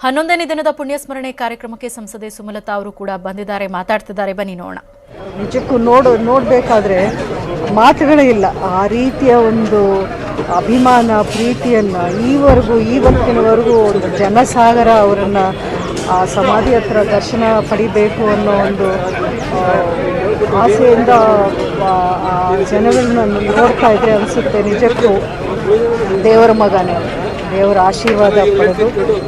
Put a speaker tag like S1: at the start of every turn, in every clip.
S1: 11ನೇ ದಿನದ ಪುಣ್ಯಸ್ಮರಣೆ ಕಾರ್ಯಕ್ರಮಕ್ಕೆ ಸಂಸದೆ ಸುಮಲತಾ ಅವರು ಕೂಡ ಬಂದಿದ್ದಾರೆ, ಮಾತಾಡ್ತಿದ್ದಾರೆ. ಬನ್ನಿ ನೋಡೋಣ.
S2: ನಿಜಕ್ಕೂ ನೋಡಬೇಕಾದ್ರೆ ಮಾತುಗಳೇ ಇಲ್ಲ. ಆ ರೀತಿಯ ಒಂದು ಅಭಿಮಾನ ಪ್ರೀತಿಯನ್ನು ಇವತ್ತಿನವರೆಗೂ ಒಂದು ಜನಸಾಗರ ಅವರನ್ನು ಆ ಸಮಾಧಿ ಹತ್ರ ದರ್ಶನ ಪಡಿಬೇಕು ಅನ್ನೋ ಒಂದು ಆಸೆಯಿಂದ ಆ ಜನಗಳನ್ನ ನೋಡ್ತಾ ಇದ್ರೆ ಅನಿಸುತ್ತೆ ನಿಜಕ್ಕೂ ದೇವರ ಮಗನೇ, ದೇವರ ಆಶೀರ್ವಾದ ಪಡೆದು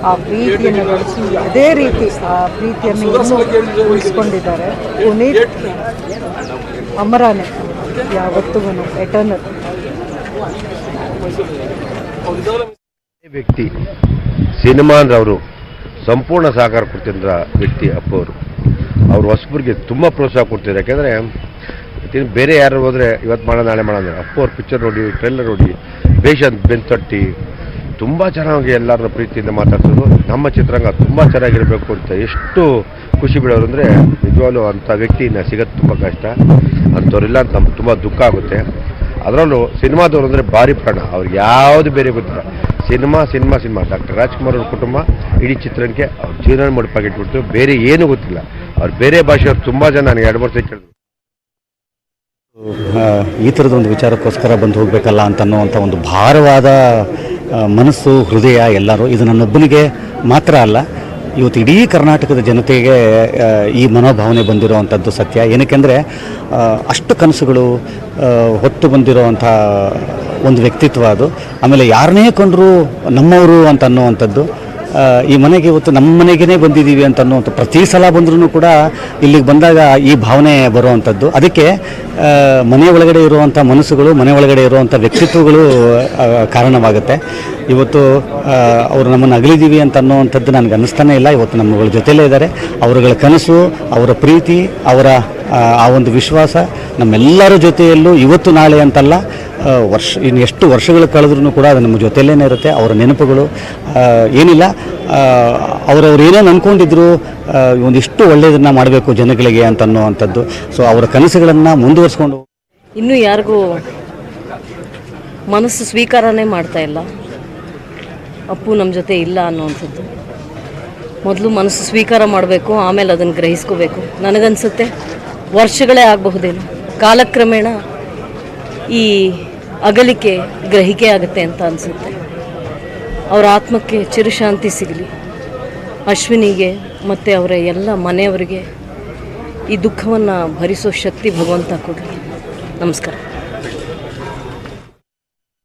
S2: ಆ ಪ್ರೀತಿಯನ್ನು ಗಳಿಸಿ ಅದೇ ರೀತಿ ಆ ಪ್ರೀತಿಯನ್ನು ಇನ್ನೂ ಉಳಿಸ್ಕೊಂಡಿದ್ದಾರೆ. ಪುನೀತ್ ಅಮರಾನೆ, ಯಾವತ್ತಿಗೂ ಎಟರ್ನಲ್.
S3: ವ್ಯಕ್ತಿ ಸಿನಿಮಾ ಅಂದ್ರೆ ಅವರು ಸಂಪೂರ್ಣ ಸಹಕಾರ ಕೊಡ್ತಿದ್ದ ವ್ಯಕ್ತಿ ಅಪ್ಪು ಅವರು ಹೊಸಬರಿಗೆ ತುಂಬ ಪ್ರೋತ್ಸಾಹ ಕೊಡ್ತಿದ್ರು. ಯಾಕೆಂದರೆ ಬೇರೆ ಯಾರು ಹೋದರೆ ಇವತ್ತು ಮಾಡೋಣ ನಾಳೆ ಮಾಡೋಣ, ಅಪ್ಪು ಅವ್ರ ಪಿಕ್ಚರ್ ನೋಡಿ, ಟ್ರೈಲರ್ ನೋಡಿ, ಬೇಷನ್ ಬೆನ್ತಟ್ಟಿ ತುಂಬ ಚೆನ್ನಾಗಿ ಎಲ್ಲರ ಪ್ರೀತಿಯಿಂದ ಮಾತಾಡ್ತಿದ್ರು. ನಮ್ಮ ಚಿತ್ರರಂಗ ತುಂಬ ಚೆನ್ನಾಗಿರಬೇಕು ಅಂತ ಎಷ್ಟು ಖುಷಿ ಬಿಡೋರು ಅಂದರೆ ನಿಜವಾಗ್ಲೂ ಅಂಥ ವ್ಯಕ್ತಿನ ಸಿಗೋದು ತುಂಬ ಕಷ್ಟ. ಅಂಥವ್ರಿಲ್ಲ ಅಂತ ನಮ್ಗೆ ತುಂಬ ದುಃಖ ಆಗುತ್ತೆ. ಅದರಲ್ಲೂ ಸಿನಿಮಾದವ್ರು ಅಂದರೆ ಭಾರಿ ಪ್ರಾಣ, ಅವ್ರಿಗೆ ಯಾವುದು ಬೇರೆ ಗೊತ್ತಿಲ್ಲ. ಸಿನಿಮಾ ಡಾಕ್ಟರ್ ರಾಜ್ಕುಮಾರ್ ಅವ್ರ ಕುಟುಂಬ ಇಡೀ ಚಿತ್ರಕ್ಕೆ ಅವ್ರ ಜೀವನ ಮುಡುಪಾಗಿಟ್ಬಿಡ್ತು, ಬೇರೆ ಏನೂ ಗೊತ್ತಿಲ್ಲ. ಅವ್ರು ಬೇರೆ ಭಾಷೆಯವ್ರು ತುಂಬ ಜನ ನನಗೆ 2 ವರ್ಷ ಕೇಳಿದ್ರು,
S4: ಈ ಥರದೊಂದು ವಿಚಾರಕ್ಕೋಸ್ಕರ ಬಂದು ಹೋಗಬೇಕಲ್ಲ ಅಂತನ್ನುವಂಥ ಒಂದು ಭಾರವಾದ ಮನಸ್ಸು, ಹೃದಯ ಎಲ್ಲರೂ. ಇದು ನನ್ನೊಬ್ಬನಿಗೆ ಮಾತ್ರ ಅಲ್ಲ, ಇವತ್ತು ಇಡೀ ಕರ್ನಾಟಕದ ಜನತೆಗೆ ಈ ಮನೋಭಾವನೆ ಬಂದಿರೋವಂಥದ್ದು ಸತ್ಯ. ಏನಕ್ಕೆಂದರೆ ಅಷ್ಟು ಕನಸುಗಳು ಹೊತ್ತು ಬಂದಿರೋವಂಥ ಒಂದು ವ್ಯಕ್ತಿತ್ವ ಅದು. ಆಮೇಲೆ ಯಾರನ್ನೇ ಕಂಡರೂ ನಮ್ಮವರು ಅಂತ ಅನ್ನುವಂಥದ್ದು. ಈ ಮನೆಗೆ ಇವತ್ತು ನಮ್ಮ ಮನೆಗೇ ಬಂದಿದ್ದೀವಿ ಅಂತ ಅನ್ನುವಂಥ ಪ್ರತಿ ಸಲ ಬಂದ್ರೂ ಕೂಡ ಇಲ್ಲಿಗೆ ಬಂದಾಗ ಈ ಭಾವನೆ ಬರುವಂಥದ್ದು. ಅದಕ್ಕೆ ಮನೆ ಒಳಗಡೆ ಇರುವಂಥ ಮನಸ್ಸುಗಳು, ಮನೆ ಒಳಗಡೆ ಇರುವಂಥ ವ್ಯಕ್ತಿತ್ವಗಳು ಕಾರಣವಾಗುತ್ತೆ. ಇವತ್ತು ಅವರು ನಮ್ಮನ್ನು ಅಗಲಿದ್ದೀವಿ ಅಂತ ಅನ್ನುವಂಥದ್ದು ನನಗೆ ಅನ್ನಿಸ್ತಾನೆ ಇಲ್ಲ. ಇವತ್ತು ನಮ್ಮಗಳ ಜೊತೆಯಲ್ಲೇ ಇದ್ದಾರೆ. ಅವರುಗಳ ಕನಸು, ಅವರ ಪ್ರೀತಿ, ಅವರ ಆ ಒಂದು ವಿಶ್ವಾಸ ನಮ್ಮೆಲ್ಲರ ಜೊತೆಯಲ್ಲೂ ಇವತ್ತು ನಾಳೆ ಅಂತಲ್ಲ, ಇನ್ನು ಎಷ್ಟು ವರ್ಷಗಳು ಕಳೆದ್ರೂ ಕೂಡ ಅದು ನಮ್ಮ ಜೊತೆಯಲ್ಲೇ ಇರುತ್ತೆ. ಅವರ ನೆನಪುಗಳು ಏನಿಲ್ಲ, ಅವರವ್ರು ಏನೇನು ಅಂದ್ಕೊಂಡಿದ್ರು ಒಂದಿಷ್ಟು ಒಳ್ಳೆಯದನ್ನು ಮಾಡಬೇಕು ಜನಗಳಿಗೆ ಅಂತ ಅನ್ನುವಂಥದ್ದು. ಸೊ ಅವರ ಕನಸುಗಳನ್ನು ಮುಂದುವರಿಸ್ಕೊಂಡು
S5: ಇನ್ನೂ ಯಾರಿಗೂ ಮನಸ್ಸು ಸ್ವೀಕಾರನೇ ಮಾಡ್ತಾ ಇಲ್ಲ. ಅಪ್ಪು ನಮ್ಮ ಜೊತೆ ಇಲ್ಲ ಅನ್ನುವಂಥದ್ದು. ಮೊದಲು ಮನಸ್ಸು ಸ್ವೀಕಾರ ಮಾಡಬೇಕು, ಆಮೇಲೆ ಅದನ್ನು ಗ್ರಹಿಸ್ಕೋಬೇಕು. ನನಗನ್ಸುತ್ತೆ ವರ್ಷಗಳೇ ಆಗಬಹುದೇನು, ಕಾಲಕ್ರಮೇಣ ಈ ಅಗಲಿಕೆ ಗ್ರಹಿಕೆ ಆಗುತ್ತೆ ಅಂತ ಅನಿಸುತ್ತೆ. ಅವರ ಆತ್ಮಕ್ಕೆ ಚಿರಶಾಂತಿ ಸಿಗಲಿ, ಅಶ್ವಿನಿಗೆ ಮತ್ತು ಅವರ ಎಲ್ಲ ಮನೆಯವರಿಗೆ ಈ ದುಃಖವನ್ನು ಭರಿಸೋ ಶಕ್ತಿ ಭಗವಂತ ಕೊಡಲಿ. ನಮಸ್ಕಾರ.